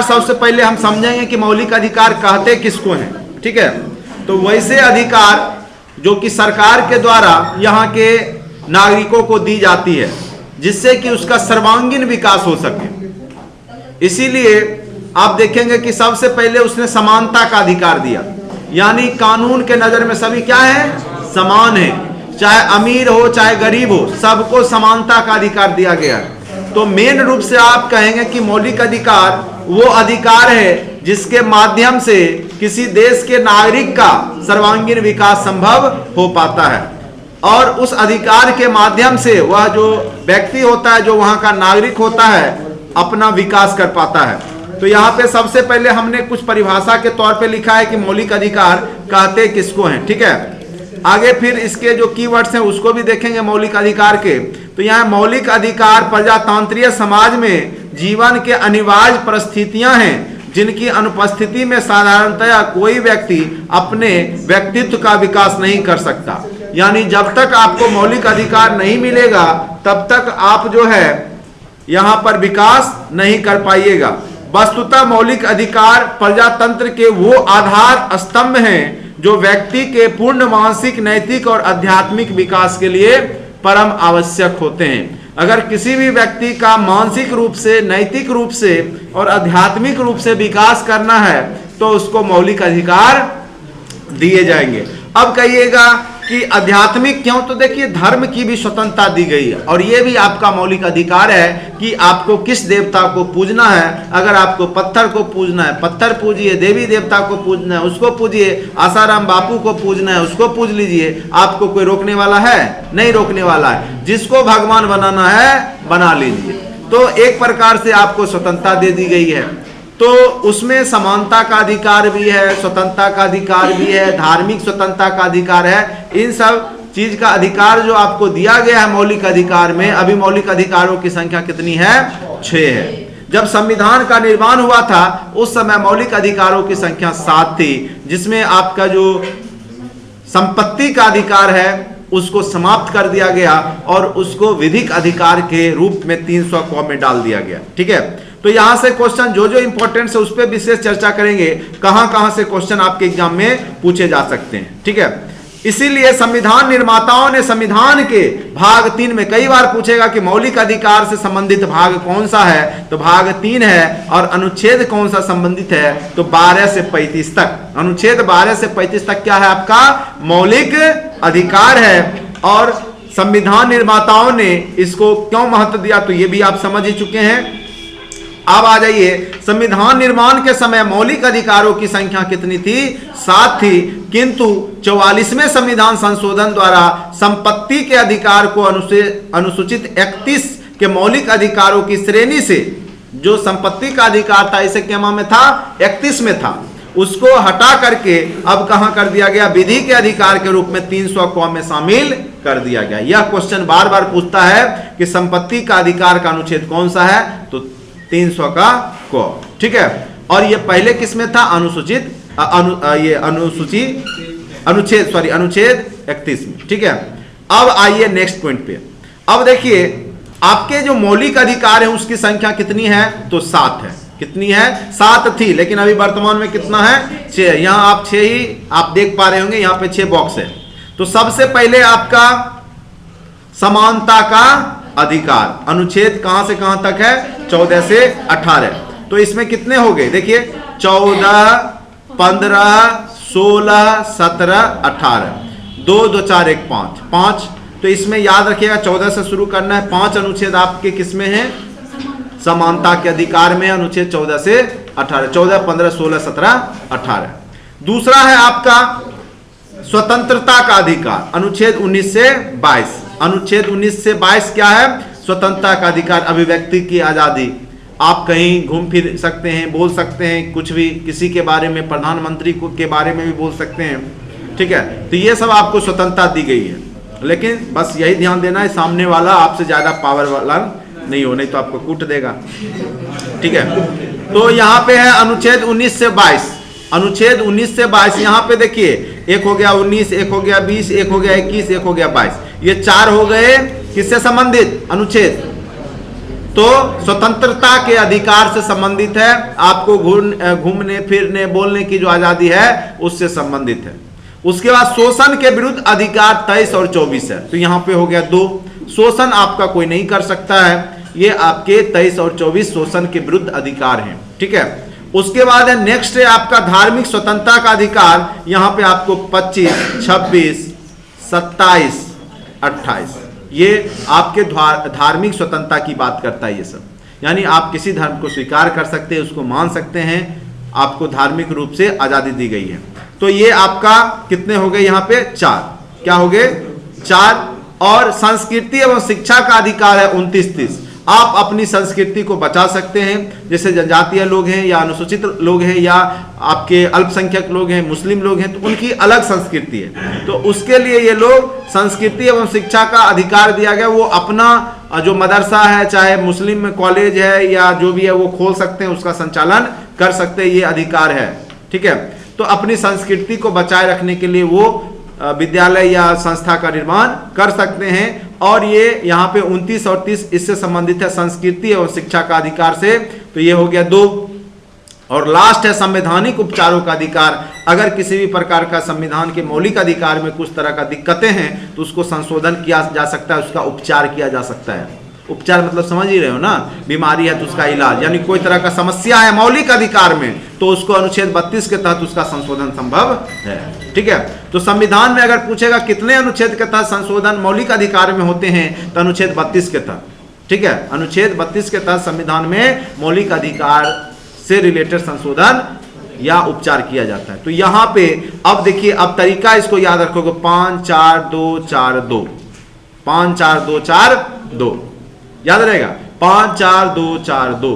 सबसे पहले हम समझेंगे कि मौलिक अधिकार कहते किसको हैं। ठीक है, तो वैसे अधिकार जो कि सरकार के द्वारा यहाँ के नागरिकों को दी जाती है जिससे कि उसका सर्वांगीण विकास हो सके। इसीलिए आप देखेंगे कि सबसे पहले उसने समानता का अधिकार दिया, यानी कानून के नजर में सभी क्या है, समान है, चाहे अमीर हो चाहे गरीब हो, सबको समानता का अधिकार दिया गया है। तो मेन रूप से आप कहेंगे कि मौलिक अधिकार वो अधिकार है जिसके माध्यम से किसी देश के नागरिक का सर्वांगीण विकास संभव हो पाता है, और उस अधिकार के माध्यम से वह जो व्यक्ति होता है, जो वहां का नागरिक होता है, अपना विकास कर पाता है। तो यहाँ पे सबसे पहले हमने कुछ परिभाषा के तौर पे लिखा है कि मौलिक अधिकार कहते किसको हैं। ठीक है, आगे फिर इसके जो कीवर्ड्स हैं उसको भी देखेंगे मौलिक अधिकार के। तो यहाँ मौलिक अधिकार प्रजातांत्रिक समाज में जीवन के अनिवार्य परिस्थितियां हैं जिनकी अनुपस्थिति में साधारणतया कोई व्यक्ति अपने व्यक्तित्व का विकास नहीं कर सकता। यानी जब तक आपको मौलिक अधिकार नहीं मिलेगा तब तक आप जो है यहाँ पर विकास नहीं कर पाइएगा। वस्तुतः मौलिक अधिकार प्रजातंत्र के वो आधार स्तंभ हैं जो व्यक्ति के पूर्ण मानसिक, नैतिक और आध्यात्मिक विकास के लिए परम आवश्यक होते हैं। अगर किसी भी व्यक्ति का मानसिक रूप से, नैतिक रूप से और आध्यात्मिक रूप से विकास करना है तो उसको मौलिक अधिकार दिए जाएंगे। अब कहिएगा कि आध्यात्मिक क्यों, तो देखिए धर्म की भी स्वतंत्रता दी गई है और ये भी आपका मौलिक अधिकार है कि आपको किस देवता को पूजना है। अगर आपको पत्थर को पूजना है पत्थर पूजिए, देवी देवता को पूजना है उसको पूजिए, आसाराम बापू को पूजना है उसको पूज लीजिए, आपको कोई रोकने वाला है? नहीं रोकने वाला है। जिसको भगवान बनाना है बना लीजिए। तो एक प्रकार से आपको स्वतंत्रता दे दी गई है। तो उसमें समानता का अधिकार भी है, स्वतंत्रता का अधिकार भी है, धार्मिक स्वतंत्रता का अधिकार है। इन सब चीज का अधिकार जो आपको दिया गया है मौलिक अधिकार में। अभी मौलिक अधिकारों की संख्या कितनी है? 6 है। जब संविधान का निर्माण हुआ था उस समय मौलिक अधिकारों की संख्या 7 थी, जिसमें आपका जो संपत्ति का अधिकार है उसको समाप्त कर दिया गया और उसको विधिक अधिकार के रूप में 300 क में डाल दिया गया। ठीक है, तो यहां से क्वेश्चन जो जो इंपॉर्टेंट है उस पर विशेष चर्चा करेंगे, कहां से क्वेश्चन आपके एग्जाम में पूछे जा सकते हैं। ठीक है, इसीलिए संविधान निर्माताओं ने संविधान के भाग 3 में कई बार पूछेगा कि मौलिक अधिकार से संबंधित भाग कौन सा है, तो भाग 3 है। और अनुच्छेद कौन सा संबंधित है, तो 12 से 35 तक। अनुच्छेद 12 से 35 तक क्या है आपका? मौलिक अधिकार है। और संविधान निर्माताओं ने इसको क्यों महत्व दिया तो ये भी आप समझ ही चुके हैं। अब आ जाइए, संविधान निर्माण के समय मौलिक अधिकारों की संख्या कितनी थी? 7 थी, किंतु 44वें संविधान संशोधन द्वारा संपत्ति के अधिकार को अनुसूचित 31 के मौलिक अधिकारों की श्रेणी से, जो संपत्ति का अधिकार था इसे क्या में था? 31 में था, उसको हटा करके अब कहां कर दिया गया? विधि के अधिकार के रूप में 300 क में शामिल कर दिया गया। यह क्वेश्चन बार बार पूछता है कि संपत्ति का अधिकार का अनुच्छेद कौन सा है, तो 300 का को। ठीक है, और ये पहले किस में था? अनुसूचित अनुच्छेद 31 में। ठीक है, अब आइए नेक्स्ट पॉइंट पे। अब देखिए आपके जो मौलिक अधिकार है उसकी संख्या कितनी है, तो 7 है। कितनी है? 7 थी, लेकिन अभी वर्तमान में कितना है? 6। यहां आप 6 ही आप देख पा रहे होंगे, यहां पे 6 बॉक्स है। तो सबसे पहले आपका समानता का अधिकार अनुच्छेद कहां से कहां तक है? 14 से 18। तो इसमें कितने हो गए? देखिए 14, 15, 16, 17, 18, 2, 2, 4, 1, 5। तो इसमें याद रखिएगा 14 से शुरू करना है। 5 अनुच्छेद आपके किसमें हैं? समानता के अधिकार में। अनुच्छेद 14 से 18, 14, 15, 16, 17, 18। दूसरा है आपका स्वतंत्रता का अधिकार, अनुच्छेद 19 से 22। अनुच्छेद 19 से 22 क्या है? स्वतंत्रता का अधिकार, अभिव्यक्ति की आजादी। आप कहीं घूम फिर सकते हैं, बोल सकते हैं कुछ भी, किसी के बारे में, प्रधानमंत्री के बारे में भी बोल सकते हैं। ठीक है, तो ये सब आपको स्वतंत्रता दी गई है। लेकिन बस यही ध्यान देना है सामने वाला आपसे ज्यादा पावर वाला नहीं हो, नहीं तो आपको कूट देगा। ठीक है, तो यहाँ पे है अनुच्छेद 19 से 22। अनुच्छेद 19 से 22 यहाँ पे देखिए, एक हो गया 19, एक हो गया 20, एक हो गया 21, एक हो गया 22। ये 4 हो गए किससे संबंधित? अनुच्छेद तो स्वतंत्रता के अधिकार से संबंधित है, आपको घूमने फिरने बोलने की जो आजादी है उससे संबंधित है। उसके बाद शोषण के विरुद्ध अधिकार 23 और 24 है, तो यहां पे हो गया 2, शोषण आपका कोई नहीं कर सकता है, ये आपके 23 और 24 शोषण के विरुद्ध अधिकार हैं, ठीक है। उसके बाद है नेक्स्ट है आपका धार्मिक स्वतंत्रता का अधिकार, यहां पे आपको 25, 26, 27, 28 ये आपके धार्मिक स्वतंत्रता की बात करता है ये सब, यानी आप किसी धर्म को स्वीकार कर सकते हैं, उसको मान सकते हैं, आपको धार्मिक रूप से आजादी दी गई है। तो ये आपका कितने हो गए यहाँ पे 4, क्या हो गए 4। और संस्कृति एवं शिक्षा का अधिकार है 29-30, आप अपनी संस्कृति को बचा सकते हैं, जैसे जनजातीय लोग हैं या अनुसूचित लोग हैं या आपके अल्पसंख्यक लोग हैं, मुस्लिम लोग हैं, तो उनकी अलग संस्कृति है, तो उसके लिए ये लोग संस्कृति एवं शिक्षा का अधिकार दिया गया। वो अपना जो मदरसा है, चाहे मुस्लिम कॉलेज है या जो भी है, वो खोल सकते हैं, उसका संचालन कर सकते हैं, ये अधिकार है, ठीक है। तो अपनी संस्कृति को बचाए रखने के लिए वो विद्यालय या संस्था का निर्माण कर सकते हैं। और ये यहाँ पे 29 और 30 इससे संबंधित है, संस्कृति और शिक्षा का अधिकार से, तो ये हो गया 2। और लास्ट है संवैधानिक उपचारों का अधिकार, अगर किसी भी प्रकार का संविधान के मौलिक अधिकार में कुछ तरह का दिक्कतें हैं तो उसको संशोधन किया जा सकता है, उसका उपचार किया जा सकता है। उपचार मतलब समझ ही रहे हो ना, बीमारी है तो उसका इलाज, यानी कोई तरह का समस्या है मौलिक अधिकार में तो उसको अनुच्छेद 32 के तहत उसका संशोधन संभव है, ठीक है। तो संविधान में अगर पूछेगा कितने अनुच्छेद के तहत संशोधन मौलिक अधिकार में होते हैं, तो अनुच्छेद 32 के तहत, ठीक है। अनुच्छेद 32 के तहत संविधान में मौलिक अधिकार से रिलेटेड संशोधन या उपचार किया जाता है। तो यहां पे अब देखिए, अब तरीका इसको याद रखोगे, 5 4 2 4 2, 5 4 2 4 2 याद रहेगा, 5 4 2 4 2।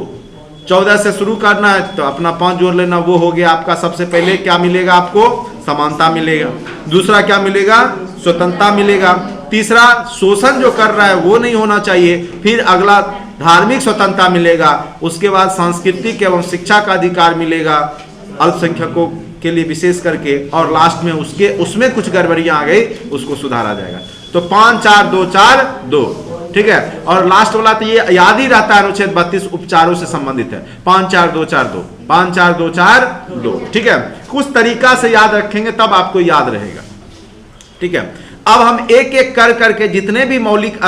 14 से शुरू करना है तो अपना 5 जोड़ लेना, वो हो गया आपका। सबसे पहले क्या मिलेगा आपको, समानता मिलेगा। दूसरा क्या मिलेगा, स्वतंत्रता मिलेगा। तीसरा शोषण जो कर रहा है वो नहीं होना चाहिए। फिर अगला धार्मिक स्वतंत्रता मिलेगा। उसके बाद सांस्कृतिक एवं शिक्षा का अधिकार मिलेगा अल्पसंख्यकों के लिए विशेष करके। और लास्ट में उसमें कुछ गड़बड़ियां आ गई, उसको सुधारा जाएगा। तो 5 4 2 4 2, ठीक है। और लास्ट वाला तो ये याद ही रहता है, अनुच्छेद 32 उपचारों से संबंधित है, 5 4 2 4 2, 5 4 2 4 2, ठीक है। कुछ तरीका से याद रखेंगे तब आपको याद रहेगा, ठीक है। अब हम एक एक कर करके जितने भी मौलिक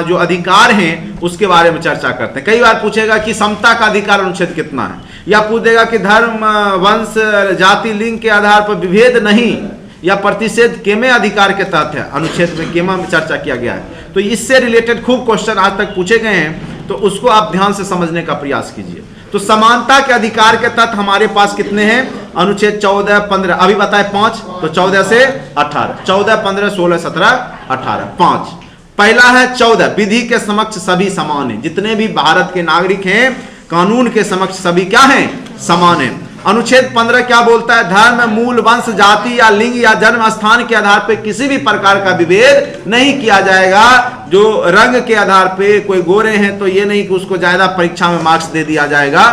जो अधिकार हैं उसके बारे में चर्चा करते हैं। कई बार पूछेगा कि समता का अधिकार अनुच्छेद कितना है, या पूछेगा कि धर्म वंश जाति लिंग के आधार पर विभेद नहीं या प्रतिषेध केमे अधिकार के तहत है, अनुच्छेद में केमा में चर्चा किया गया है। तो इससे रिलेटेड खूब क्वेश्चन आज तक पूछे गए हैं, तो उसको आप ध्यान से समझने का प्रयास कीजिए। तो समानता के अधिकार के तहत हमारे पास कितने हैं, अनुच्छेद 14 15, अभी बताए 5, तो 14 से 18, 14 15 16 17 18, 5। पहला है 14, विधि के समक्ष सभी समान हैं। जितने भी भारत के नागरिक हैं कानून के समक्ष सभी क्या हैं, समान हैं। अनुच्छेद 15 क्या बोलता है, धर्म मूल वंश जाति या लिंग या जन्म स्थान के आधार पर किसी भी प्रकार का विभेद नहीं किया जाएगा। जो रंग के आधार पे कोई गोरे हैं तो ये नहीं कि उसको ज्यादा परीक्षा में मार्क्स दे दिया जाएगा,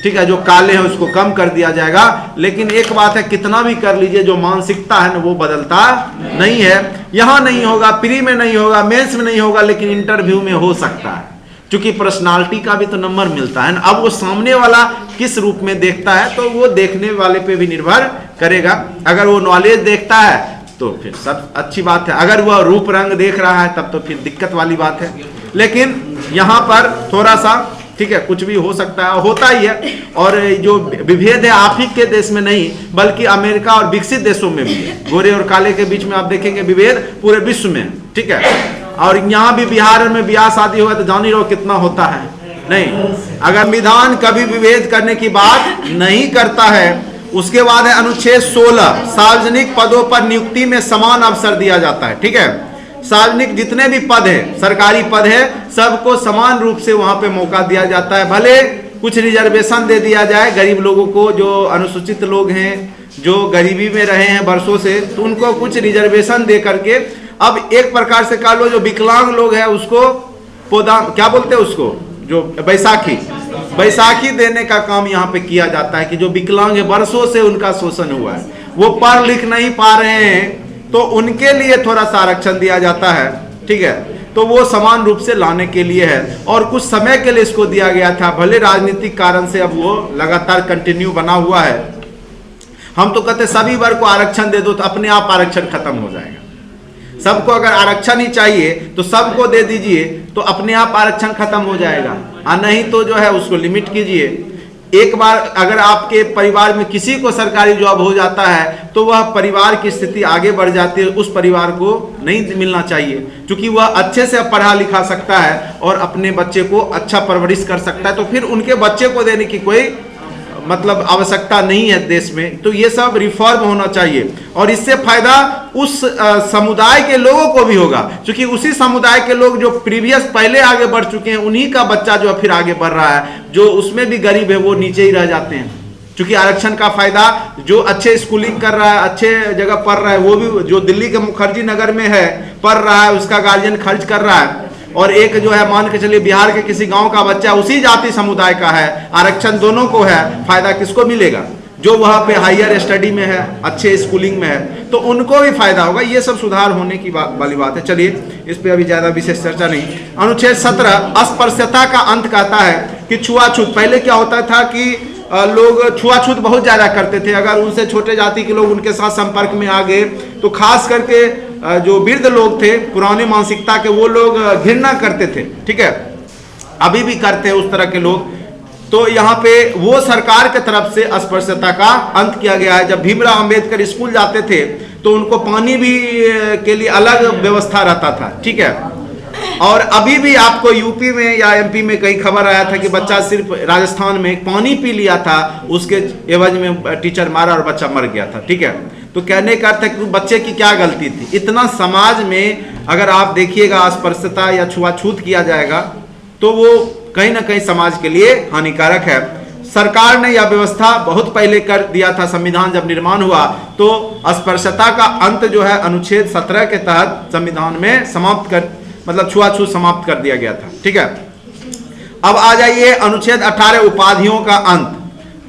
ठीक है। जो काले हैं उसको कम कर दिया जाएगा। लेकिन एक बात है, कितना भी कर लीजिए, जो मानसिकता है ना वो बदलता नहीं है। यहां नहीं होगा, प्री में नहीं होगा, मेंस में नहीं होगा, लेकिन इंटरव्यू में हो सकता है, क्योंकि पर्सनालिटी का भी तो नंबर मिलता है ना। अब वो सामने वाला किस रूप में देखता है तो वो देखने वाले पे भी निर्भर करेगा। अगर वो नॉलेज देखता है तो फिर सब अच्छी बात है, अगर वह रूप रंग देख रहा है तब तो फिर दिक्कत वाली बात है। लेकिन यहाँ पर थोड़ा सा, ठीक है, कुछ भी हो सकता है, होता ही है। और जो विभेद है आप ही के देश में नहीं बल्कि अमेरिका और विकसित देशों में भी है। गोरे और काले के बीच में आप देखेंगे विभेद पूरे विश्व में, ठीक है। और यहाँ भी बिहार में ब्याह शादी होगा तो जान ही रहो कितना होता है। नहीं, अगर संविधान कभी विभेद करने की बात नहीं करता है। उसके बाद है अनुच्छेद 16, सार्वजनिक पदों पर नियुक्ति में समान अवसर दिया जाता है, ठीक है। सार्वजनिक जितने भी पद है, सरकारी पद है, सबको समान रूप से वहां पे मौका दिया जाता है। भले कुछ रिजर्वेशन दे दिया जाए गरीब लोगों को, जो अनुसूचित लोग हैं, जो गरीबी में रहे हैं वर्षों से, तो उनको कुछ रिजर्वेशन दे करके, अब एक प्रकार से कह लो जो विकलांग लोग हैं उसको पोदाम क्या बोलते हैं, उसको जो बैसाखी देने का काम यहाँ पे किया जाता है कि जो विकलांग है वर्षों से उनका शोषण हुआ है, वो पढ़ लिख नहीं पा रहे हैं, तो उनके लिए थोड़ा सा आरक्षण दिया जाता है, ठीक है। तो वो समान रूप से लाने के लिए है और कुछ समय के लिए इसको दिया गया था, भले राजनीतिक कारण से अब वो लगातार कंटिन्यू बना हुआ है। हम तो कहते सभी वर्ग को आरक्षण दे दो तो अपने आप आरक्षण खत्म हो जाएगा। सबको अगर आरक्षण ही चाहिए तो सबको दे दीजिए तो अपने आप आरक्षण खत्म हो जाएगा, और नहीं तो जो है उसको लिमिट कीजिए। एक बार अगर आपके परिवार में किसी को सरकारी जॉब हो जाता है तो वह परिवार की स्थिति आगे बढ़ जाती है, उस परिवार को नहीं मिलना चाहिए, क्योंकि वह अच्छे से पढ़ा लिखा सकता है और अपने बच्चे को अच्छा परवरिश कर सकता है, तो फिर उनके बच्चे को देने की कोई मतलब आवश्यकता नहीं है देश में। तो ये सब रिफॉर्म होना चाहिए और इससे फायदा उस समुदाय के लोगों को भी होगा, क्योंकि उसी समुदाय के लोग जो प्रीवियस पहले आगे बढ़ चुके हैं उन्हीं का बच्चा जो फिर आगे बढ़ रहा है, जो उसमें भी गरीब है वो नीचे ही रह जाते हैं। क्योंकि आरक्षण का फायदा जो अच्छे स्कूलिंग कर रहा है, अच्छे जगह पढ़ रहा है, वो भी जो दिल्ली के मुखर्जी नगर में है पढ़ रहा है, उसका गार्जियन खर्च कर रहा है, और एक जो है मान के चलिए बिहार के किसी गांव का बच्चा उसी जाति समुदाय का है, आरक्षण दोनों को है, फायदा किसको मिलेगा? जो वहां पे हायर स्टडी में है, अच्छे स्कूलिंग में है, तो उनको भी फायदा होगा। ये सब सुधार होने की वाली बात है। चलिए इस पे अभी ज्यादा विशेष चर्चा नहीं। अनुच्छेद 17 अस्पृश्यता का अंत कहता है कि छुआछूत, पहले क्या होता था कि लोग छुआछूत बहुत ज्यादा करते थे, अगर उनसे छोटे जाति के लोग उनके साथ संपर्क में आ गए तो खास करके जो वृद्ध लोग थे पुरानी मानसिकता के, वो लोग घृणा करते थे, ठीक है, अभी भी करते हैं उस तरह के लोग। तो यहाँ पे वो सरकार के तरफ से अस्पृश्यता का अंत किया गया है। जब भीमराव अंबेडकर स्कूल जाते थे तो उनको पानी भी के लिए अलग व्यवस्था रहता था, ठीक है। और अभी भी आपको यूपी में या एमपी में कहीं खबर आया था कि बच्चा सिर्फ राजस्थान में पानी पी लिया था, उसके एवज में टीचर मारा और बच्चा मर गया था, ठीक है। तो कहने का अर्थ है कि बच्चे की क्या गलती थी? इतना समाज में अगर आप देखिएगा अस्पृश्यता या छुआछूत किया जाएगा तो वो कहीं ना कहीं समाज के लिए हानिकारक है। सरकार ने यह व्यवस्था बहुत पहले कर दिया था, संविधान जब निर्माण हुआ तो अस्पृश्यता का अंत जो है अनुच्छेद 17 के तहत संविधान में समाप्त कर, मतलब छुआछूत समाप्त कर दिया गया था, ठीक है। अब आ जाइए अनुच्छेद 18 उपाधियों का अंत।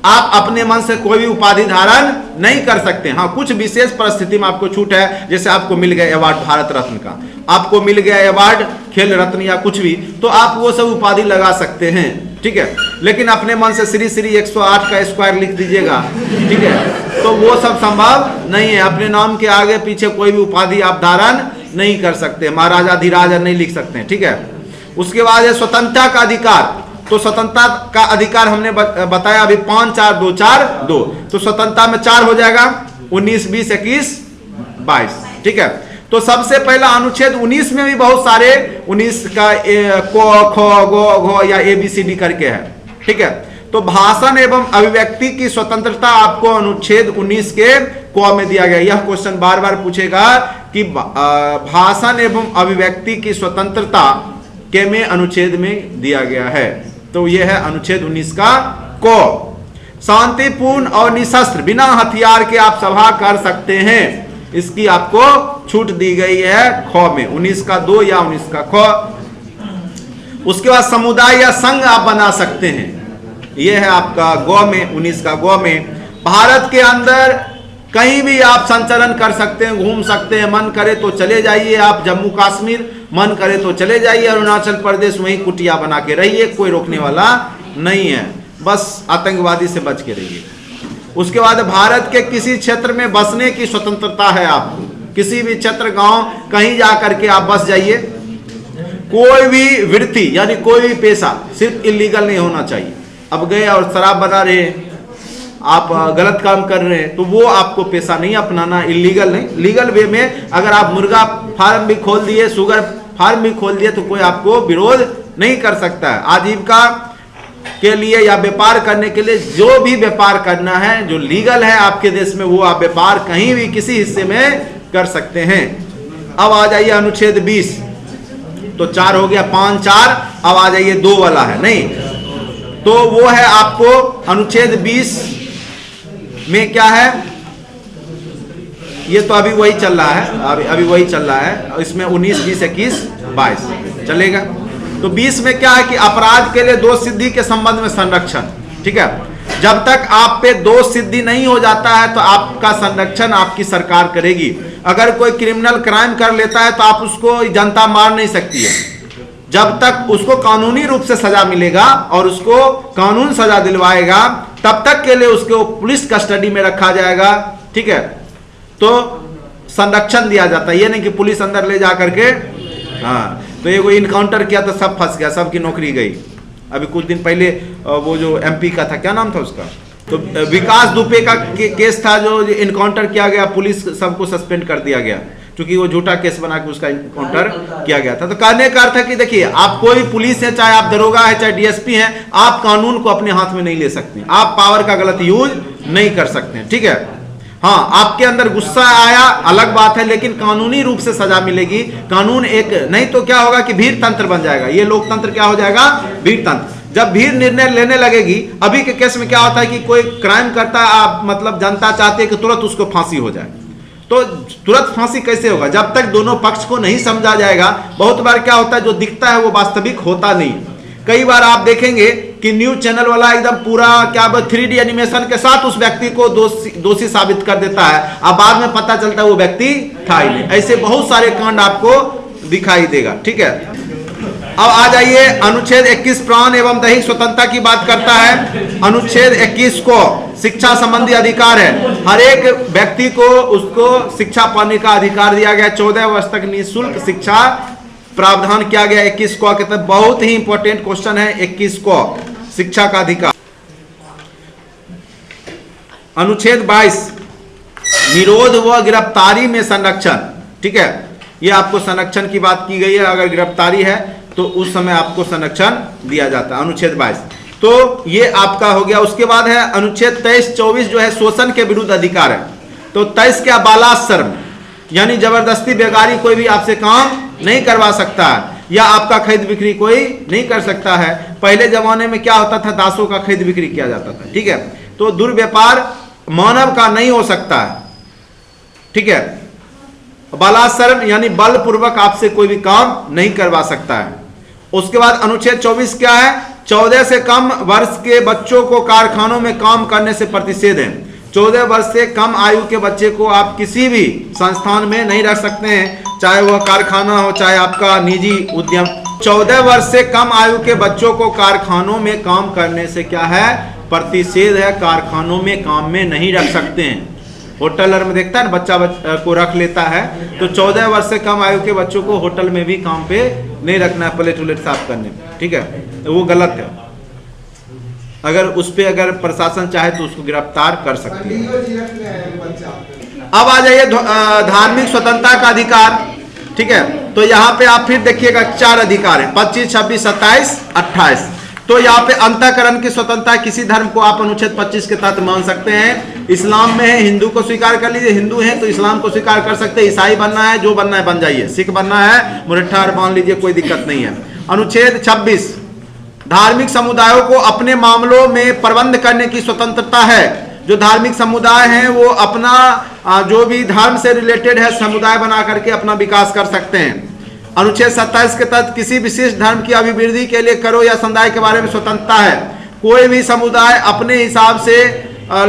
आप अपने मन से कोई भी उपाधि धारण नहीं कर सकते। हाँ, कुछ विशेष परिस्थिति में आपको छूट है, जैसे आपको मिल गया अवार्ड भारत रत्न का, आपको मिल गया अवार्ड खेल रत्न या कुछ भी, तो आप वो सब उपाधि लगा सकते हैं, ठीक है। लेकिन अपने मन से श्री श्री 108 का स्क्वायर लिख दीजिएगा, ठीक है, तो वो सब संभव नहीं है। अपने नाम के आगे पीछे कोई भी उपाधि आप धारण नहीं कर सकते, महाराजा धीराज नहीं लिख सकते, ठीक है। उसके बाद है स्वतंत्रता का अधिकार। तो स्वतंत्रता का अधिकार हमने बताया अभी 5 4 2 4 2, तो स्वतंत्रता में 4 हो जाएगा, 19 20 21 22, ठीक है। तो सबसे पहला अनुच्छेद 19 में भी बहुत सारे 19 का क ख ग घ या ABCD करके है, ठीक है। तो भाषण एवं अभिव्यक्ति की स्वतंत्रता आपको अनुच्छेद 19 के क में दिया गया। यह क्वेश्चन बार बार पूछेगा कि भाषण एवं अभिव्यक्ति की स्वतंत्रता के में अनुच्छेद में दिया गया है। तो यह है अनुच्छेद 19 का क। शांतिपूर्ण और निशस्त्र बिना हथियार के आप सभा कर सकते हैं, इसकी आपको छूट दी गई है ख में, 19 का 2 या 19 का ख। उसके बाद समुदाय या संघ आप बना सकते हैं, यह है आपका ग में, 19 का ग में। भारत के अंदर कहीं भी आप संचरण कर सकते हैं, घूम सकते हैं, मन करे तो चले जाइए आप जम्मू कश्मीर, मन करे तो चले जाइए अरुणाचल प्रदेश, वहीं कुटिया बना के रहिए, कोई रोकने वाला नहीं है, बस आतंकवादी से बच के रहिए। उसके बाद भारत के किसी क्षेत्र में बसने की स्वतंत्रता है आपको, किसी भी क्षेत्र गांव कहीं जा करके आप बस जाइए। कोई भी वृत्ति यानी कोई भी पेशा सिर्फ इलीगल नहीं होना चाहिए। अब गए और शराब बना रहे, आप गलत काम कर रहे हैं, तो वो आपको पेशा नहीं अपनाना, इलीगल नहीं। लीगल वे में अगर आप मुर्गा फार्म भी खोल दिए, शुगर फार्म भी खोल दिए, तो कोई आपको विरोध नहीं कर सकता है। आजीविका के लिए या व्यापार करने के लिए जो भी व्यापार करना है जो लीगल है आपके देश में, वो आप व्यापार कहीं भी किसी हिस्से में कर सकते हैं। अब आ जाइए अनुच्छेद 20, तो 4 हो गया, 5 4, अब आ जाइए 2 वाला है नहीं, तो वो है आपको अनुच्छेद 20 में क्या है, ये तो अभी वही चल रहा है, अभी वही चल रहा है, इसमें 19 20 21 22 चलेगा। तो 20 में क्या है कि अपराध के लिए दोष सिद्धि के संबंध में संरक्षण, ठीक है। जब तक आप पे दोष सिद्धि नहीं हो जाता है तो आपका संरक्षण आपकी सरकार करेगी। अगर कोई क्रिमिनल क्राइम कर लेता है तो आप उसको जनता मार नहीं सकती है। जब तक उसको कानूनी रूप से सजा मिलेगा और उसको कानून सजा दिलवाएगा तब तक के लिए उसको पुलिस कस्टडी में रखा जाएगा, ठीक है। तो संरक्षण दिया जाता है, ये नहीं कि पुलिस अंदर ले जा करके, हाँ तो ये कोई इनकाउंटर किया तो सब फंस गया, सबकी नौकरी गई। अभी कुछ दिन पहले वो जो एमपी का था, क्या नाम था उसका, तो विकास दुबे का केस था जो इनकाउंटर किया गया, पुलिस सबको सस्पेंड कर दिया गया क्योंकि वो झूठा केस बना के उसका इनकाउंटर किया गया था। तो कहने का अर्थ है कि देखिए, आप कोई पुलिस है, चाहे आप दरोगा है, चाहे डीएसपी हैं, आप कानून को अपने हाथ में नहीं ले सकते, आप पावर का गलत यूज नहीं कर सकते, ठीक है। हाँ, आपके अंदर गुस्सा आया अलग बात है, लेकिन कानूनी रूप से सजा मिलेगी। कानून एक नहीं तो क्या होगा कि भीड़ तंत्र बन जाएगा, ये लोकतंत्र क्या हो जाएगा, भीड़ तंत्र। जब भीड़ निर्णय लेने लगेगी, अभी के केस में क्या होता है कि कोई क्राइम करता है, आप मतलब जनता चाहती है कि तुरंत उसको फांसी हो जाए, तो तुरंत फांसी कैसे होगा जब तक दोनों पक्ष को नहीं समझा जाएगा। बहुत बार क्या होता है, जो दिखता है वो वास्तविक होता नहीं। कई बार आप देखेंगे कि न्यूज चैनल वाला एकदम पूरा क्या 3D एनिमेशन के साथ उस व्यक्ति को दोषी साबित कर देता है, अब बाद में पता चलता है वो व्यक्ति था ही नहीं। ऐसे बहुत सारे कांड आपको दिखाई देगा, ठीक है। अब आ जाइए, अनुच्छेद 21 प्राण एवं दैहिक स्वतंत्रता की बात करता है। अनुच्छेद 21 को शिक्षा संबंधी अधिकार है, हर एक व्यक्ति को उसको शिक्षा पाने का अधिकार दिया गया। 14 वर्ष तक निःशुल्क शिक्षा प्रावधान किया गया। 21 को के तहत बहुत ही इंपॉर्टेंट क्वेश्चन है 21 को, शिक्षा का अधिकार। अनुच्छेद 22 निरोध व गिरफ्तारी में संरक्षण, ठीक है। ये आपको संरक्षण की बात की गई है, अगर गिरफ्तारी है तो उस समय आपको संरक्षण दिया जाता है। अनुच्छेद 22 तो ये आपका हो गया। उसके बाद है अनुच्छेद 23-24 जो है शोषण के विरुद्ध अधिकार है। तो 23 क्या, बालाश्रम, यानी जबरदस्ती बेगारी कोई भी आपसे काम नहीं करवा सकता है, या आपका खरीद बिक्री कोई नहीं कर सकता है। पहले जमाने में क्या होता था, दासों का खरीद बिक्री किया जाता था, ठीक है। तो दुर्व्यापार मानव का नहीं हो सकता है, ठीक है। बालाश्रम यानी बलपूर्वक आपसे कोई भी काम नहीं करवा सकता है। उसके बाद अनुच्छेद 24 क्या है, 14 से कम वर्ष के बच्चों को कारखानों में काम करने से प्रतिषेध है। 14 वर्ष से कम आयु के बच्चे को आप किसी भी संस्थान में नहीं रख सकते हैं, चाहे वह कारखाना हो चाहे आपका निजी उद्यम। 14 वर्ष से कम आयु के बच्चों को कारखानों में काम करने से क्या है, प्रतिषेध है, कारखानों में काम में नहीं रख सकते हैं। होटलर में देखता है ना, बच्चा को रख लेता है, तो 14 वर्ष से कम आयु के बच्चों को होटल में भी काम पे नहीं रखना है, प्लेट उलेट साफ करने में, ठीक है। तो वो गलत है, अगर उस पे अगर प्रशासन चाहे तो उसको गिरफ्तार कर सकती है। अब आ जाइए धार्मिक स्वतंत्रता का अधिकार, ठीक है। तो यहाँ पे आप फिर देखिएगा 4 अधिकार है, 25, 26, 27, 28। तो यहाँ पे अंतःकरण की स्वतंत्रता, किसी धर्म को आप अनुच्छेद 25 के तहत मान सकते हैं। इस्लाम में है, हिंदू को स्वीकार कर लीजिए, हिंदू है तो इस्लाम को स्वीकार कर सकते हैं। ईसाई बनना है, जो बनना है बन जाइए, सिख बनना है मुरट्ठा मान लीजिए, कोई दिक्कत नहीं है। अनुच्छेद 26 धार्मिक समुदायों को अपने मामलों में प्रबंध करने की स्वतंत्रता है। जो धार्मिक समुदाय हैं वो अपना जो भी धर्म से रिलेटेड है समुदाय बना करके अपना विकास कर सकते हैं। अनुच्छेद 27 के तहत किसी विशेष धर्म की अभिवृद्धि के लिए करो या समुदाय के बारे में स्वतंत्रता है। कोई भी समुदाय अपने हिसाब से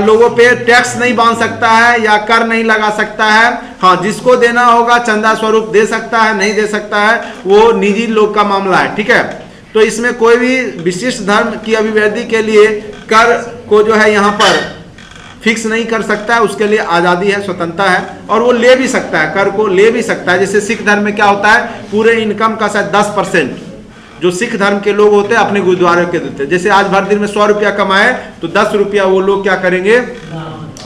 लोगों पे टैक्स नहीं बांध सकता है या कर नहीं लगा सकता है। हाँ, जिसको देना होगा चंदा स्वरूप दे सकता है, नहीं दे सकता है वो निजी लोग का मामला है, ठीक है। तो इसमें कोई भी विशिष्ट धर्म की अभिवृद्धि के लिए कर को जो है यहाँ पर फिक्स नहीं कर सकता है, उसके लिए आज़ादी है, स्वतंत्रता है, और वो ले भी सकता है, कर को ले भी सकता है। जैसे सिख धर्म में क्या होता है, पूरे इनकम का शायद 10% जो सिख धर्म के लोग होते हैं अपने गुरुद्वारे के देते हैं। जैसे आज भर दिन में 100 रुपया कमाए तो 10 रुपया वो लोग क्या करेंगे,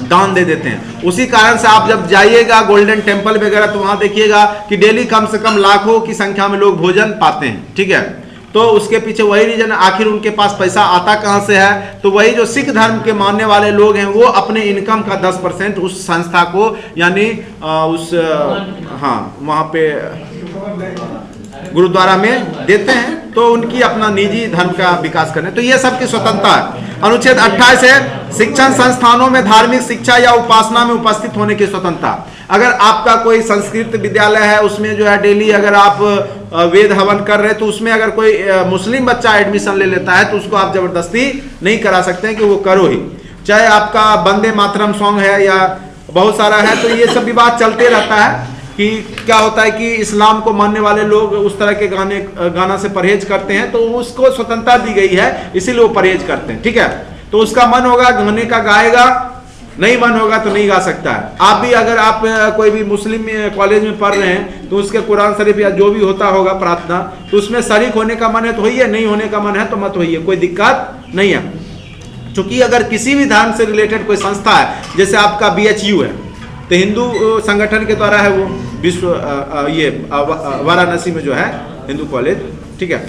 दान दे देते हैं। उसी कारण से आप जब जाइएगा गोल्डन टेम्पल वगैरह तो वहां देखिएगा कि डेली कम से कम लाखों की संख्या में लोग भोजन पाते हैं, ठीक है। तो उसके पीछे वही रीजन, आखिर उनके पास पैसा आता कहां से है, तो वही जो सिख धर्म के मानने वाले लोग हैं वो अपने इनकम का 10% उस संस्था को यानी उस वहां पे गुरुद्वारा में देते हैं, तो उनकी अपना निजी धर्म का विकास करने। तो ये सबकी स्वतंत्रता है। अनुच्छेद 28 है शिक्षण संस्थानों में धार्मिक शिक्षा या उपासना में उपस्थित होने की स्वतंत्रता। अगर आपका कोई संस्कृत विद्यालय है उसमें जो है डेली अगर आप वेद हवन कर रहे हैं तो उसमें अगर कोई मुस्लिम बच्चा एडमिशन ले लेता है तो उसको आप जबरदस्ती नहीं करा सकते हैं कि वो करो ही। चाहे आपका वंदे मातरम सॉन्ग है या बहुत सारा है। तो ये सब विवाद चलते रहता है कि क्या होता है कि इस्लाम को मानने वाले लोग उस तरह के गाना से परहेज करते हैं, तो उसको स्वतंत्रता दी गई है, इसीलिए वो परहेज करते हैं, ठीक है। तो उसका मन होगा गाने का गाएगा, नहीं मन होगा तो नहीं गा सकता है। आप भी अगर आप कोई भी मुस्लिम कॉलेज में पढ़ रहे हैं तो उसके कुरान शरीफ या जो भी होता होगा प्रार्थना, तो उसमें शरीक होने का मन है तो होइए, नहीं होने का मन है तो मत होइए, कोई दिक्कत नहीं है। क्योंकि अगर किसी भी धर्म से रिलेटेड कोई संस्था है, जैसे आपका BHU है तो हिंदू संगठन के द्वारा है वो, विश्व ये वाराणसी में जो है हिंदू कॉलेज, ठीक है।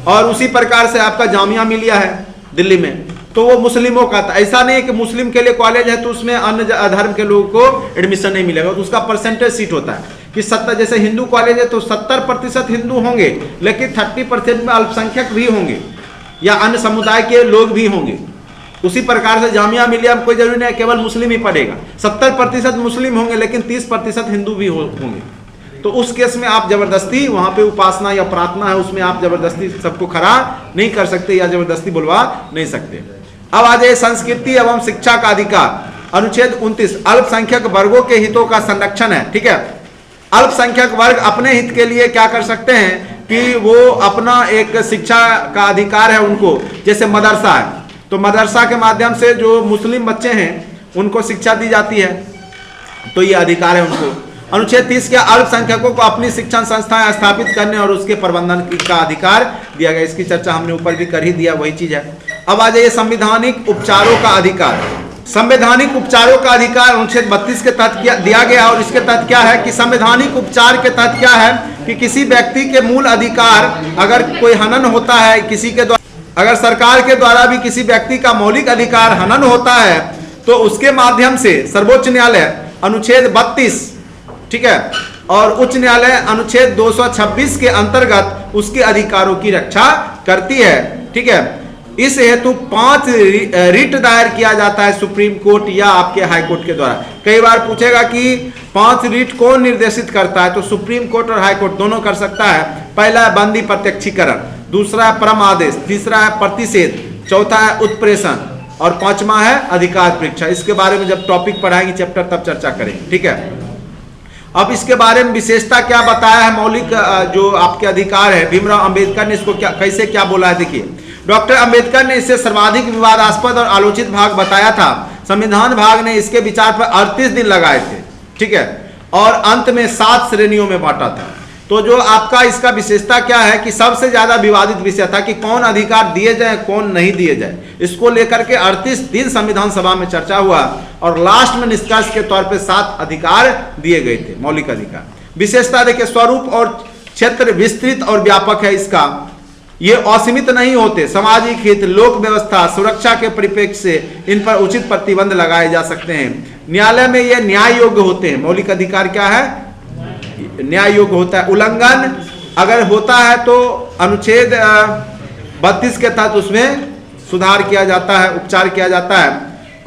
और उसी प्रकार से आपका जामिया मिलिया है दिल्ली में, तो वो मुस्लिमों का था। ऐसा नहीं है कि मुस्लिम के लिए कॉलेज है तो उसमें अन्य धर्म के लोगों को एडमिशन नहीं मिलेगा, तो उसका परसेंटेज सीट होता है कि 70, जैसे हिंदू कॉलेज है तो 70% हिंदू होंगे, लेकिन 30% में अल्पसंख्यक भी होंगे या अन्य समुदाय के लोग भी होंगे। उसी प्रकार से जामिया मिलिया में कोई जरूरी नहीं है केवल मुस्लिम ही पढ़ेगा, 70% मुस्लिम होंगे लेकिन 30% हिंदू भी होंगे। तो उस केस में आप जबरदस्ती वहां पे उपासना या प्रार्थना है उसमें आप जबरदस्ती सबको खड़ा नहीं कर सकते या जबरदस्ती बुलवा नहीं सकते। अब आ जाए संस्कृति एवं शिक्षा का अधिकार, अनुच्छेद 29 अल्पसंख्यक वर्गों के हितों का संरक्षण है, ठीक है। अल्पसंख्यक वर्ग अपने हित के लिए क्या कर सकते हैं कि वो अपना एक शिक्षा का अधिकार है उनको, जैसे मदरसा है तो मदरसा के माध्यम से जो मुस्लिम बच्चे हैं उनको शिक्षा दी जाती है, तो ये अधिकार है उनको। अनुच्छेद 30 के अल्पसंख्यकों को अपनी शिक्षण संस्थाएं स्थापित करने और उसके प्रबंधन का अधिकार दिया गया। इसकी चर्चा हमने ऊपर भी कर ही दिया, वही चीज है। अब आ जाइए संवैधानिक उपचारों का अधिकार। संवैधानिक उपचारों का अधिकार अनुच्छेद 32 के तहत दिया गया, और इसके तहत क्या है कि संवैधानिक उपचार के तहत क्या है कि किसी व्यक्ति के मूल अधिकार अगर कोई हनन होता है किसी के द्वारा, अगर सरकार के द्वारा भी किसी व्यक्ति का मौलिक अधिकार हनन होता है तो उसके माध्यम से सर्वोच्च न्यायालय अनुच्छेद 32, ठीक है, और उच्च न्यायालय अनुच्छेद 226 के अंतर्गत उसके अधिकारों की रक्षा करती है, ठीक है। इस हेतु 5 रिट दायर किया जाता है सुप्रीम कोर्ट या आपके हाई कोर्ट के द्वारा। कई बार पूछेगा कि 5 रिट कौन निर्देशित करता है, तो सुप्रीम कोर्ट और हाई कोर्ट दोनों कर सकता है। पहला है बंदी प्रत्यक्षीकरण, दूसरा है परम आदेश, तीसरा है प्रतिषेध, चौथा है उत्प्रेषण और पांचवा है अधिकार परीक्षा। इसके बारे में जब टॉपिक पढ़ाएंगे चैप्टर तब चर्चा करेंगे, ठीक है। अब इसके बारे में विशेषता क्या बताया है, मौलिक जो आपके अधिकार है, भीमराव अंबेडकर ने इसको कैसे क्या बोला है, देखिए। डॉक्टर अंबेडकर ने इसे सर्वाधिक विवादास्पद और आलोचित भाग बताया था। संविधान भाग ने इसके विचार पर 38 दिन लगाए थे, ठीक है, और अंत में 7 श्रेणियों में बांटा था। तो जो आपका इसका विशेषता क्या है कि सबसे ज्यादा विवादित विषय था कि कौन अधिकार दिए जाए कौन नहीं दिए जाए, इसको लेकर के 38 दिन संविधान सभा में चर्चा हुआ और लास्ट में निष्कर्ष के तौर पे 7 अधिकार दिए गए थे, मौलिक अधिकार। विशेषता देखिए, स्वरूप और क्षेत्र विस्तृत और व्यापक है इसका, ये असीमित नहीं होते। सामाजिक हित, लोक व्यवस्था, सुरक्षा के परिप्रेक्ष्य से इन पर उचित प्रतिबंध लगाए जा सकते हैं। न्यायालय में ये न्याय योग्य होते हैं। मौलिक अधिकार क्या है, न्याय योग्य होता है। उल्लंघन अगर होता है तो अनुच्छेद 32 के तहत उसमें सुधार किया जाता है, उपचार किया जाता है।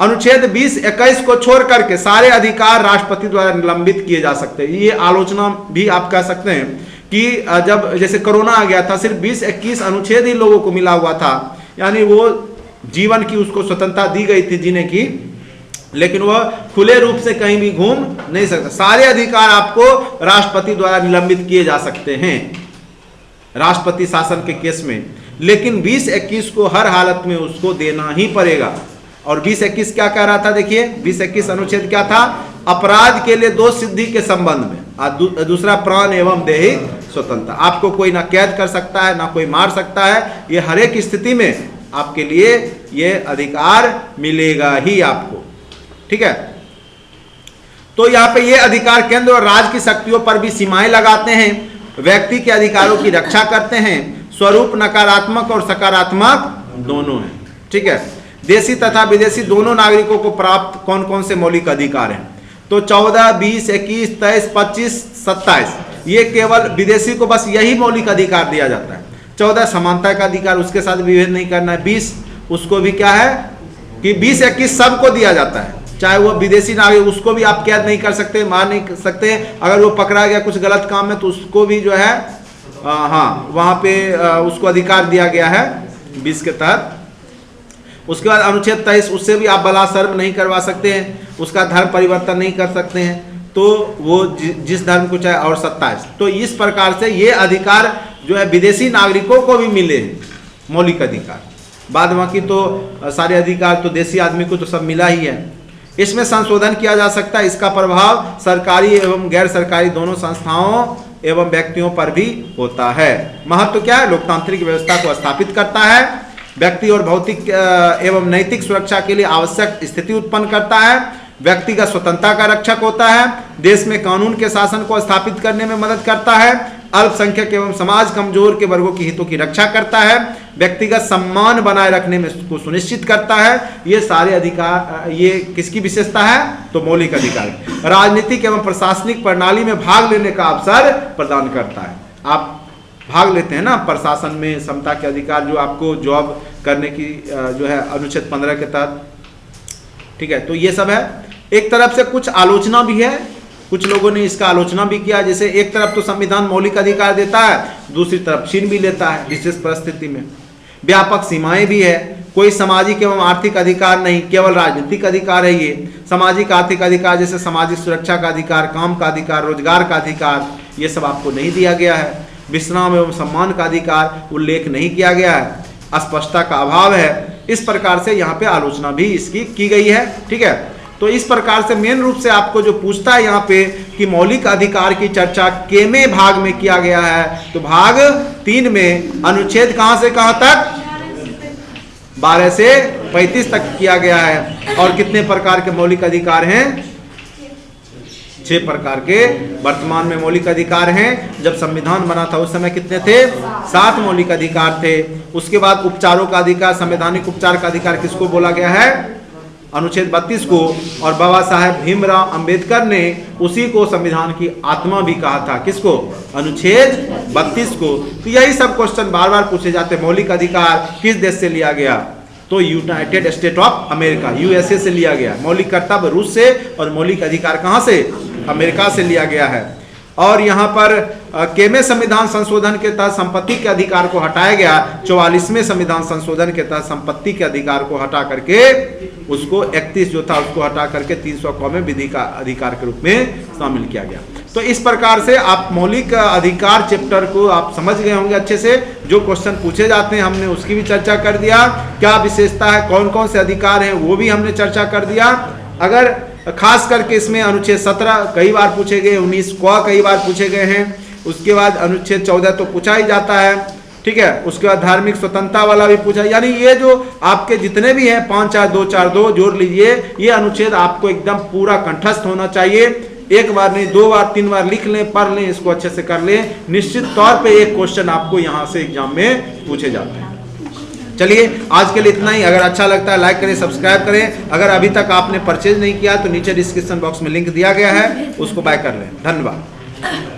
अनुच्छेद 20-21 को छोड़ करके सारे अधिकार राष्ट्रपति द्वारा निलंबित किए जा सकते हैं। ये आलोचना भी आप कह सकते हैं कि जब जैसे कोरोना आ गया था, सिर्फ 20-21 अनुच्छेद ही लोगों को मिला हुआ था, यानी वो जीवन की उसको स्वतंत्रता दी गई थी जीने की, लेकिन वह खुले रूप से कहीं भी घूम नहीं सकता। सारे अधिकार आपको राष्ट्रपति द्वारा निलंबित किए जा सकते हैं राष्ट्रपति शासन के केस में, लेकिन 20-21 को हर हालत में उसको देना ही पड़ेगा। और 20-21 क्या कह रहा था, देखिए 20-21 अनुच्छेद क्या था, अपराध के लिए दोष सिद्धि के संबंध में, और दूसरा प्राण एवं देहिक स्वतंत्रता। आपको कोई ना कैद कर सकता है ना कोई मार सकता है, ये हर एक स्थिति में आपके लिए ये अधिकार मिलेगा ही आपको, ठीक है। तो यहाँ पे ये अधिकार केंद्र और राज्य की शक्तियों पर भी सीमाएं लगाते हैं, व्यक्ति के अधिकारों की रक्षा करते हैं। स्वरूप नकारात्मक और सकारात्मक दोनों है, ठीक है। देशी तथा विदेशी दोनों नागरिकों को प्राप्त कौन कौन से मौलिक अधिकार हैं, तो 14, 20, 21, 23, 25, 27 ये केवल विदेशी को बस यही मौलिक अधिकार दिया जाता है। 14 समानता का अधिकार, उसके साथ विभेद नहीं करना है। 20 उसको भी क्या है कि 20-21 सबको दिया जाता है, चाहे वो विदेशी नागरिक, उसको भी आप कैद नहीं कर सकते, मार नहीं सकते। अगर वो पकड़ा गया कुछ गलत काम में तो उसको भी जो है हाँ वहाँ पे उसको अधिकार दिया गया है 20 के तहत। उसके बाद अनुच्छेद 23, उससे भी आप बलात्कार नहीं करवा सकते हैं। उसका धर्म परिवर्तन नहीं कर सकते हैं, तो वो जिस धर्म को चाहे, और 27। तो इस प्रकार से ये अधिकार जो है विदेशी नागरिकों को भी मिले हैं, मौलिक अधिकार। बाद बाकी तो सारे अधिकार तो देशी आदमी को तो सब मिला ही है। इसमें संशोधन किया जा सकता है, इसका प्रभाव सरकारी एवं गैर सरकारी दोनों संस्थाओं एवं व्यक्तियों पर भी होता है। महत्व क्या है? लोकतांत्रिक व्यवस्था को स्थापित करता है, व्यक्ति और भौतिक एवं नैतिक सुरक्षा के लिए आवश्यक स्थिति उत्पन्न करता है, व्यक्तिगत स्वतंत्रता का रक्षक होता है, देश में कानून के शासन को स्थापित करने में मदद करता है, अल्पसंख्यक एवं समाज कमजोर के वर्गों की हितों की रक्षा करता है, व्यक्तिगत सम्मान बनाए रखने में को सुनिश्चित करता है। ये सारे अधिकार, ये किसकी विशेषता है? तो मौलिक अधिकार। राजनीतिक एवं प्रशासनिक प्रणाली में भाग लेने का अवसर प्रदान करता है। आप भाग लेते हैं ना प्रशासन में, समता के अधिकार जो आपको जॉब करने की जो है अनुच्छेद 15 के तहत, ठीक है। तो ये सब है। एक तरफ से कुछ आलोचना भी है, कुछ लोगों ने इसका आलोचना भी किया, जैसे एक तरफ तो संविधान मौलिक अधिकार देता है, दूसरी तरफ छीन भी लेता है विशेष परिस्थिति में। व्यापक सीमाएं भी है, कोई सामाजिक एवं आर्थिक अधिकार नहीं, केवल राजनीतिक अधिकार है ये। सामाजिक आर्थिक अधिकार जैसे सामाजिक सुरक्षा का अधिकार, काम का अधिकार, रोजगार का अधिकार, ये सब आपको नहीं दिया गया है। विश्राम एवं सम्मान का अधिकार उल्लेख नहीं किया गया है, अस्पष्टता का अभाव है। इस प्रकार से यहाँ पे आलोचना भी इसकी की गई है, ठीक है। तो इस प्रकार से मेन रूप से आपको जो पूछता है यहाँ पे कि मौलिक अधिकार की चर्चा केमे भाग में किया गया है, तो भाग 3 में अनुच्छेद कहां से कहां तक? 12 से 35 तक किया गया है। और कितने प्रकार के मौलिक अधिकार हैं? 6 प्रकार के वर्तमान में मौलिक अधिकार हैं। जब संविधान बना था उस समय कितने थे? 7 मौलिक अधिकार थे। उसके बाद उपचारों का अधिकार, संवैधानिक उपचार का अधिकार किसको बोला गया है? अनुच्छेद 32 को। और बाबा साहेब भीमराव अंबेडकर ने उसी को संविधान की आत्मा भी कहा था। किसको? अनुच्छेद 32 को। तो यही सब क्वेश्चन बार बार पूछे जाते हैं। मौलिक अधिकार किस देश से लिया गया? तो United state of America, USA से लिया गया। मौलिक कर्तव्य रूस से और मौलिक अधिकार कहां से? अमेरिका से लिया गया है। और यहाँ पर केमे संविधान संशोधन के तहत संपत्ति के अधिकार को हटाया गया। 44वें संविधान संशोधन के तहत संपत्ति के अधिकार को हटा करके उसको 31 जो था उसको हटा करके 300 विधि का अधिकार के रूप में शामिल किया गया। तो इस प्रकार से आप मौलिक अधिकार चैप्टर को आप समझ गए होंगे अच्छे से। जो क्वेश्चन पूछे जाते हैं हमने उसकी भी चर्चा कर दिया, क्या विशेषता है, कौन कौन से अधिकार हैं वो भी हमने चर्चा कर दिया। अगर खास करके इसमें अनुच्छेद 17 कई बार पूछे गए, 19 कई बार पूछे गए हैं। उसके बाद अनुच्छेद 14 तो पूछा ही जाता है, ठीक है। उसके बाद धार्मिक स्वतंत्रता वाला भी पूछा। यानी ये जो आपके जितने भी हैं 5 4 2 4 2 जोड़ लीजिए, ये अनुच्छेद आपको एकदम पूरा कंठस्थ होना चाहिए। एक बार नहीं, 2 बार 3 बार लिख लें, पढ़ लें, इसको अच्छे से कर लें। निश्चित तौर पे एक क्वेश्चन आपको यहाँ से एग्जाम में पूछे जाते हैं। चलिए आज के लिए इतना ही। अगर अच्छा लगता है लाइक करें, सब्सक्राइब करें। अगर अभी तक आपने परचेज नहीं किया तो नीचे डिस्क्रिप्शन बॉक्स में लिंक दिया गया है, उसको बाय कर लें। धन्यवाद।